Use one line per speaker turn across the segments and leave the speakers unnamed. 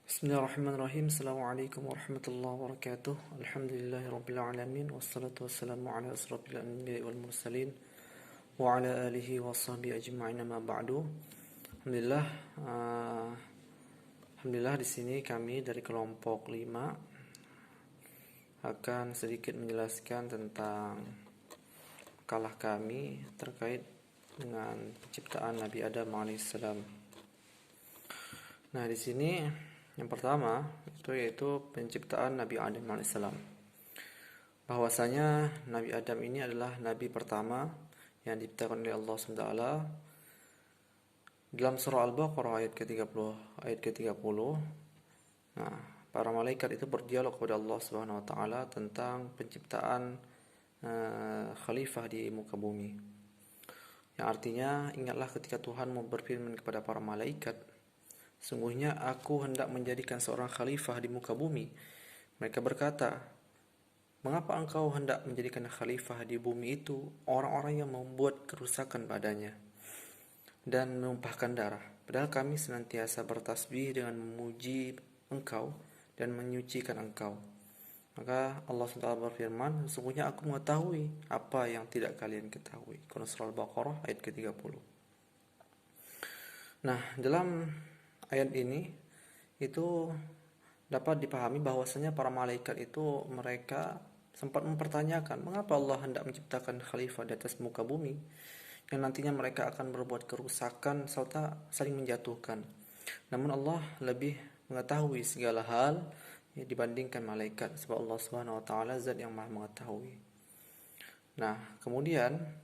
Bismillahirrahmanirrahim. Assalamualaikum warahmatullahi wabarakatuh. Alhamdulillahirabbil alamin wassalatu wassalamu ala asrofil anbiya'i wal mursalin wa ala alihi washabihi ajma'in ma ba'du. Alhamdulillah uh, Alhamdulillah di sini kami dari kelompok 5 akan sedikit menjelaskan tentang makalah kami terkait dengan penciptaan Nabi Adam alaihissalam. Nah, di sini yang pertama itu yaitu penciptaan Nabi Adam alaihissalam. Bahwasanya Nabi Adam ini adalah nabi pertama yang diciptakan oleh Allah SWT. Dalam surah Al-Baqarah ayat ke-30. Nah, para malaikat itu berdialog kepada Allah Subhanahu wa taala tentang penciptaan khalifah di muka bumi. Yang artinya, ingatlah ketika Tuhanmu berfirman kepada para malaikat, sungguhnya aku hendak menjadikan seorang khalifah di muka bumi. Mereka berkata, mengapa engkau hendak menjadikan khalifah di bumi itu orang-orang yang membuat kerusakan padanya dan menumpahkan darah? Padahal kami senantiasa bertasbih dengan memuji engkau dan menyucikan engkau. Maka Allah SWT berfirman, sesungguhnya aku mengetahui apa yang tidak kalian ketahui. Surah Al-Baqarah ayat ke-30. Nah, dalam ayat ini itu dapat dipahami bahwasanya para malaikat itu mereka sempat mempertanyakan mengapa Allah hendak menciptakan khalifah di atas muka bumi yang nantinya mereka akan berbuat kerusakan serta saling menjatuhkan. Namun Allah lebih mengetahui segala hal dibandingkan malaikat, sebab Allah Subhanahu wa taala zat yang Maha mengetahui. Nah, kemudian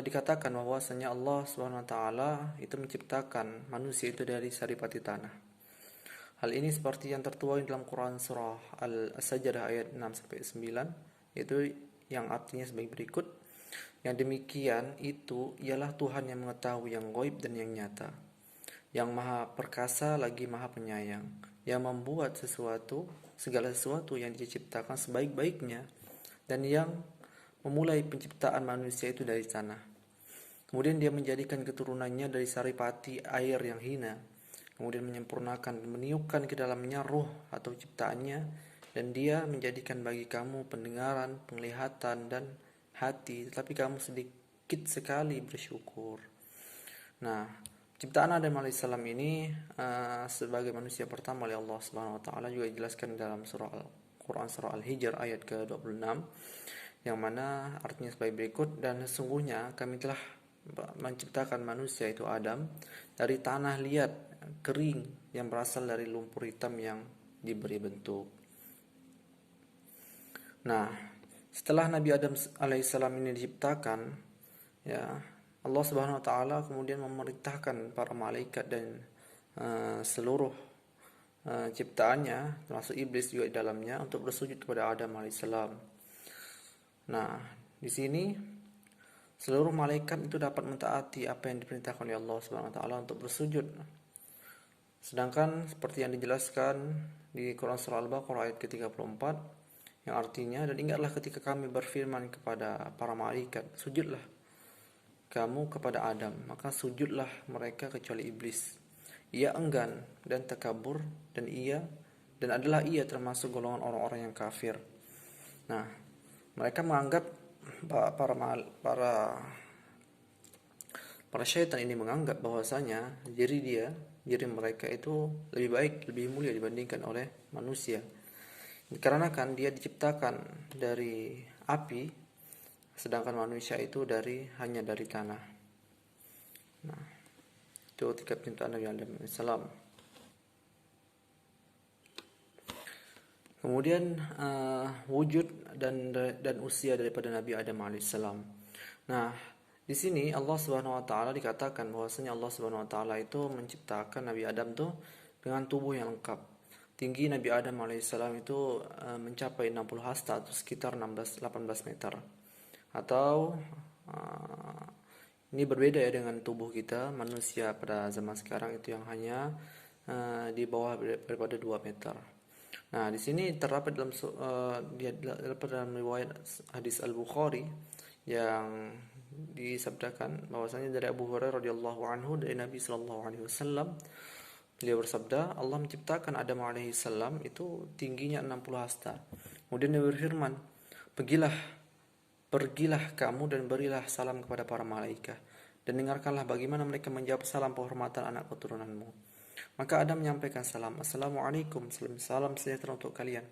dikatakan bahwasanya Allah Subhanahu wa taala itu menciptakan manusia itu dari saripati tanah. Hal ini seperti yang tertuang dalam Quran surah Al-Sajdah ayat 6 sampai 9, yaitu yang artinya sebagai berikut. Yang demikian itu ialah Tuhan yang mengetahui yang gaib dan yang nyata, yang Maha perkasa lagi Maha penyayang, yang membuat segala sesuatu yang diciptakan sebaik-baiknya, dan yang memulai penciptaan manusia itu dari tanah. Kemudian dia menjadikan keturunannya dari saripati air yang hina. Kemudian menyempurnakan dan meniupkan ke dalamnya ruh atau ciptaannya, dan dia menjadikan bagi kamu pendengaran, penglihatan, dan hati, tetapi kamu sedikit sekali bersyukur. Nah, ciptaan Adam alaihissalam ini sebagai manusia pertama oleh Allah Subhanahu wa taala juga dijelaskan dalam Quran surah Al-Hijr ayat ke-26, yang mana artinya sebagai berikut, dan sesungguhnya kami telah menciptakan manusia itu Adam dari tanah liat kering yang berasal dari lumpur hitam yang diberi bentuk. Nah, setelah Nabi Adam alaihissalam ini diciptakan, ya, Allah Subhanahu wa taala kemudian memerintahkan para malaikat dan seluruh ciptaannya, termasuk iblis juga di dalamnya, untuk bersujud kepada Adam alaihissalam. Nah, di sini seluruh malaikat itu dapat mentaati apa yang diperintahkan oleh Allah Subhanahu wa taala untuk bersujud. Sedangkan seperti yang dijelaskan di Quran surah Al-Baqarah ayat ke-34, yang artinya, dan ingatlah ketika kami berfirman kepada para malaikat, sujudlah kamu kepada Adam, maka sujudlah mereka kecuali iblis. Ia enggan dan takabur, dan adalah ia termasuk golongan orang-orang yang kafir. Nah, mereka menganggap para syaitan ini menganggap bahwasanya diri mereka itu lebih baik, lebih mulia dibandingkan oleh manusia. Dikarenakan dia diciptakan dari api, sedangkan manusia itu hanya dari tanah. Nah, itu ketika penciptaan Nabi Adam alaihissalam. Kemudian wujud dan usia daripada Nabi Adam alaihissalam. Nah, di sini Allah Subhanahu wa taala dikatakan bahwasanya Allah Subhanahu wa taala itu menciptakan Nabi Adam tuh dengan tubuh yang lengkap. Tinggi Nabi Adam alaihissalam itu mencapai 60 hasta atau sekitar 18 meter. Atau ini berbeda ya dengan tubuh kita manusia pada zaman sekarang itu yang hanya di bawah daripada 2 meter. Nah, di sini terdapat dalam riwayat hadis Al-Bukhari yang disabdakan bahwasanya dari Abu Hurairah radhiyallahu anhu dari Nabi sallallahu alaihi wasallam, Beliau bersabda, Allah menciptakan Adam alaihissalam itu tingginya 60 hasta. Kemudian dia berfirman, pergilah kamu dan berilah salam kepada para malaikat. Dan dengarkanlah bagaimana mereka menjawab salam penghormatan anak keturunanmu. Maka Adam menyampaikan salam, Assalamualaikum, salam sejahtera untuk kalian.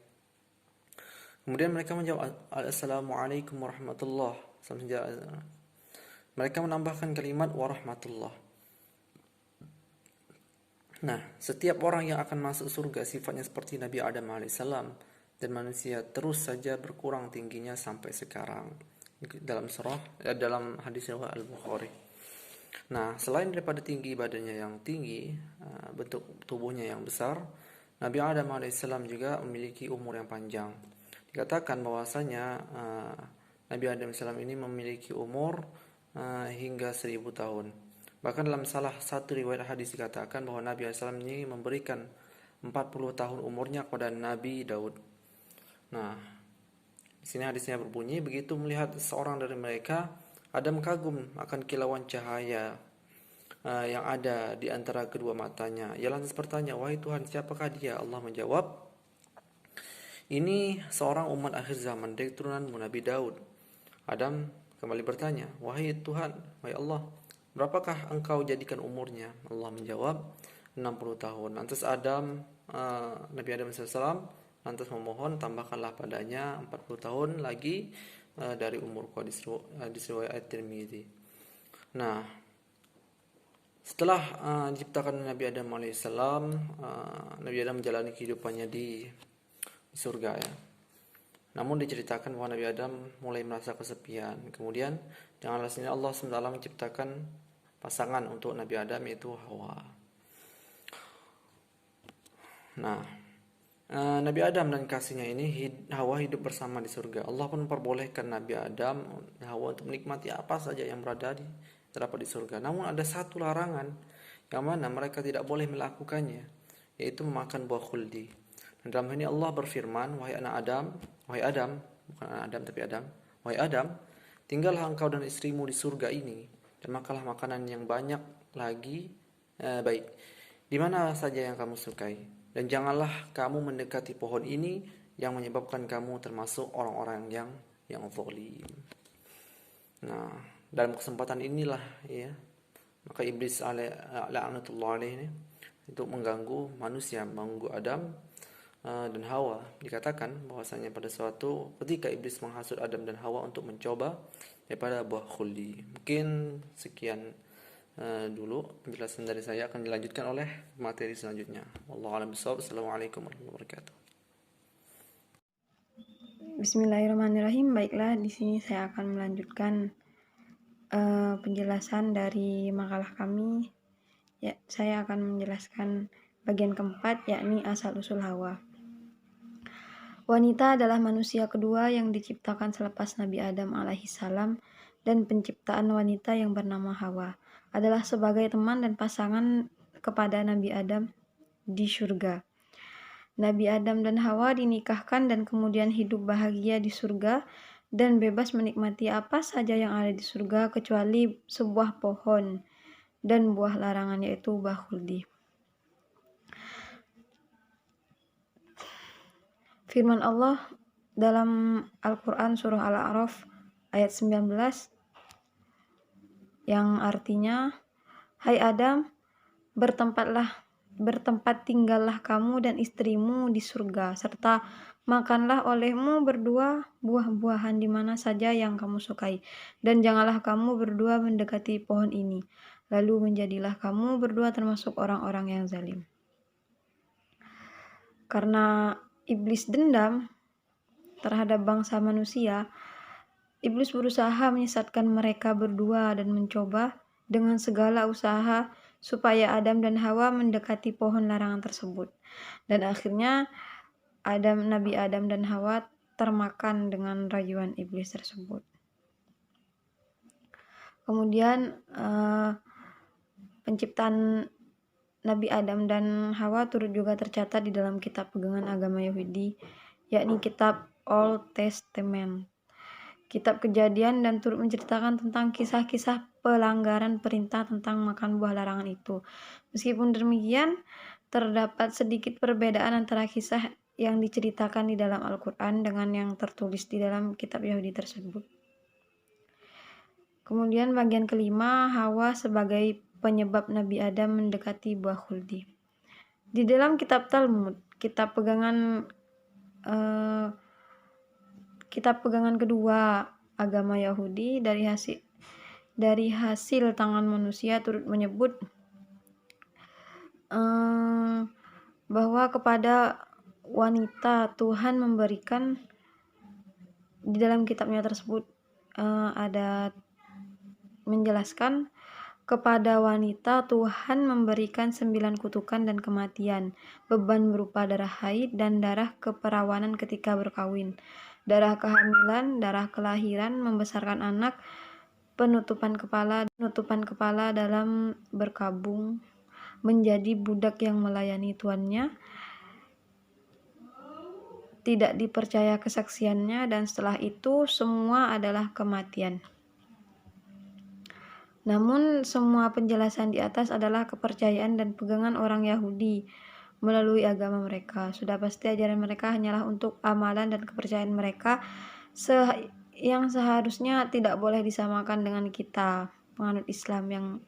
Kemudian mereka menjawab, Assalamualaikum warahmatullah. Mereka menambahkan kalimat warahmatullah. Nah, setiap orang yang akan masuk surga sifatnya seperti Nabi Adam alaihissalam, dan manusia terus saja berkurang tingginya sampai sekarang. Dalam hadis riwayat Al-Bukhari. Nah, selain daripada tinggi badannya yang tinggi, bentuk tubuhnya yang besar, Nabi Adam alaihissalam juga memiliki umur yang panjang. Dikatakan bahwasanya Nabi Adam alaihissalam ini memiliki umur hingga 1000 tahun. Bahkan dalam salah satu riwayat hadis dikatakan bahwa Nabi alaihissalam ini memberikan 40 tahun umurnya kepada Nabi Daud. Nah, di sini hadisnya berbunyi, begitu melihat seorang dari mereka, Adam kagum akan kilauan cahaya yang ada di antara kedua matanya. Ia lantas bertanya, wahai Tuhan, siapakah dia? Allah menjawab, ini seorang umat akhir zaman dari turunanmu Nabi Daud. Adam kembali bertanya, wahai Tuhan, wahai Allah, berapakah engkau jadikan umurnya? Allah menjawab, 60 tahun. Lantas Nabi Adam AS lantas memohon, tambahkanlah padanya 40 tahun lagi dari umurku, di riwayat At-Tirmidzi. Nah, setelah diciptakan Nabi Adam alaihissalam, Nabi Adam menjalani kehidupannya di surga ya. Namun diceritakan bahwa Nabi Adam mulai merasa kesepian. Kemudian dengan alasan ini Allah SWT menciptakan pasangan untuk Nabi Adam, yaitu Hawa. Nah, Nabi Adam dan kasihnya ini Hawa hidup bersama di surga. Allah pun memperbolehkan Nabi Adam dan Hawa untuk menikmati apa saja yang terdapat di surga. Namun ada satu larangan yang mana mereka tidak boleh melakukannya, yaitu memakan buah khuldi. Dan dalam ini Allah berfirman, wahai Adam, bukan anak Adam tapi Adam, wahai Adam, tinggallah engkau dan istrimu di surga ini dan makanlah makanan yang banyak lagi baik di mana saja yang kamu sukai. Dan janganlah kamu mendekati pohon ini yang menyebabkan kamu termasuk orang-orang yang zalim. Nah, dalam kesempatan inilah ya, maka iblis la'natullah alaihi itu mengganggu manusia, mengganggu Adam dan Hawa. Dikatakan bahwasanya pada suatu ketika iblis menghasut Adam dan Hawa untuk mencoba daripada buah khuldi. Mungkin sekian dulu penjelasan dari saya, akan dilanjutkan oleh materi selanjutnya. Wallahu a'lam bishawab. Assalamualaikum warahmatullahi wabarakatuh.
Bismillahirrahmanirrahim. Baiklah, di sini saya akan melanjutkan penjelasan dari makalah kami. Ya, saya akan menjelaskan bagian keempat, yakni asal-usul Hawa. Wanita adalah manusia kedua yang diciptakan selepas Nabi Adam alaihissalam, dan penciptaan wanita yang bernama Hawa adalah sebagai teman dan pasangan kepada Nabi Adam di surga. Nabi Adam dan Hawa dinikahkan dan kemudian hidup bahagia di surga dan bebas menikmati apa saja yang ada di surga kecuali sebuah pohon dan buah larangan, yaitu buah khuldi. Firman Allah dalam Al-Quran surah Al-A'raf ayat 19 yang artinya, hai Adam, bertempat tinggallah kamu dan istrimu di surga, serta makanlah olehmu berdua buah-buahan di mana saja yang kamu sukai, dan janganlah kamu berdua mendekati pohon ini, lalu menjadilah kamu berdua termasuk orang-orang yang zalim. Karena iblis dendam terhadap bangsa manusia, iblis berusaha menyesatkan mereka berdua dan mencoba dengan segala usaha supaya Adam dan Hawa mendekati pohon larangan tersebut. Dan akhirnya Nabi Adam dan Hawa termakan dengan rayuan iblis tersebut. Kemudian penciptaan Nabi Adam dan Hawa turut juga tercatat di dalam kitab pegangan agama Yahudi, yakni kitab Old Testament, kitab Kejadian, dan turut menceritakan tentang kisah-kisah pelanggaran perintah tentang makan buah larangan itu. Meskipun demikian, terdapat sedikit perbedaan antara kisah yang diceritakan di dalam Al-Quran dengan yang tertulis di dalam kitab Yahudi tersebut. Kemudian bagian kelima, Hawa sebagai penyebab Nabi Adam mendekati buah khuldi. Di dalam kitab Talmud, kitab pegangan kedua agama Yahudi dari hasil tangan manusia turut menyebut bahwa kepada wanita Tuhan memberikan, di dalam kitabnya tersebut ada menjelaskan, kepada wanita Tuhan memberikan 9 kutukan dan kematian, beban berupa darah haid dan darah keperawanan ketika berkawin, darah kehamilan, darah kelahiran, membesarkan anak, penutupan kepala dalam berkabung, menjadi budak yang melayani tuannya, tidak dipercaya kesaksiannya, dan setelah itu semua adalah kematian. Namun semua penjelasan di atas adalah kepercayaan dan pegangan orang Yahudi melalui agama mereka. Sudah pasti ajaran mereka hanyalah untuk amalan dan kepercayaan mereka yang seharusnya tidak boleh disamakan dengan kita, penganut Islam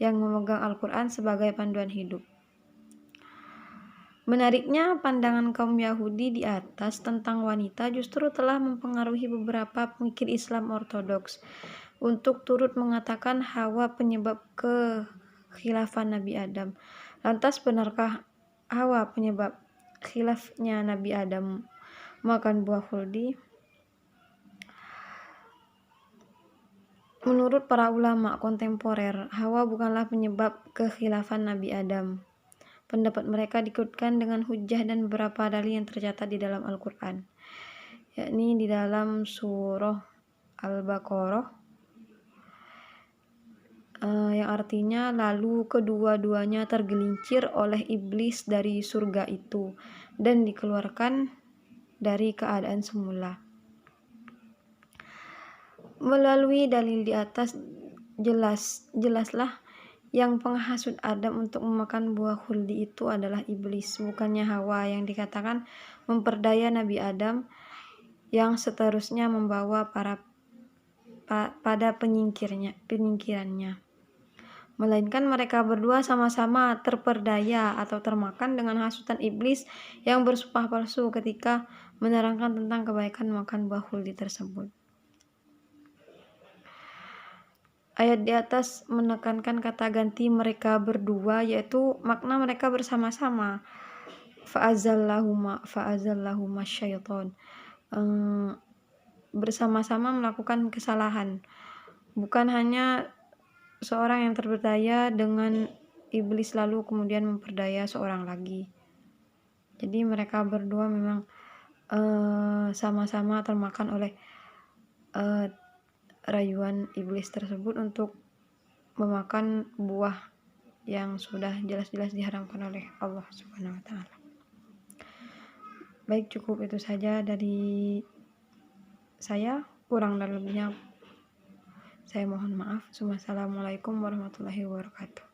yang memegang Al-Quran sebagai panduan hidup. Menariknya, pandangan kaum Yahudi di atas tentang wanita justru telah mempengaruhi beberapa pemikir Islam ortodoks untuk turut mengatakan Hawa penyebab kekhilafan Nabi Adam. Lantas benarkah Hawa penyebab khilafnya Nabi Adam makan buah khuldi? Menurut para ulama kontemporer, Hawa bukanlah penyebab kekhilafan Nabi Adam. Pendapat mereka dikuatkan dengan hujjah dan beberapa dalil yang tercatat di dalam Al-Quran, yakni di dalam surah Al-Baqarah, yang artinya lalu kedua-duanya tergelincir oleh iblis dari surga itu dan dikeluarkan dari keadaan semula. Melalui dalil di atas jelaslah yang penghasut Adam untuk memakan buah khuldi itu adalah iblis, bukannya Hawa yang dikatakan memperdaya Nabi Adam, yang seterusnya membawa pada penyingkirannya. Melainkan mereka berdua sama-sama terperdaya atau termakan dengan hasutan iblis yang bersumpah palsu ketika menerangkan tentang kebaikan makan buah khuldi tersebut. Ayat di atas menekankan kata ganti mereka berdua, yaitu makna mereka bersama-sama. Fa'azallahuma syaiton. Bersama-sama melakukan kesalahan. Bukan hanya seorang yang terperdaya dengan iblis lalu kemudian memperdaya seorang lagi. Jadi mereka berdua memang sama-sama termakan oleh rayuan iblis tersebut untuk memakan buah yang sudah jelas-jelas diharamkan oleh Allah Subhanahu wa taala. Baik, cukup itu saja dari saya, kurang dan lebihnya saya mohon maaf. Wassalamualaikum warahmatullahi wabarakatuh.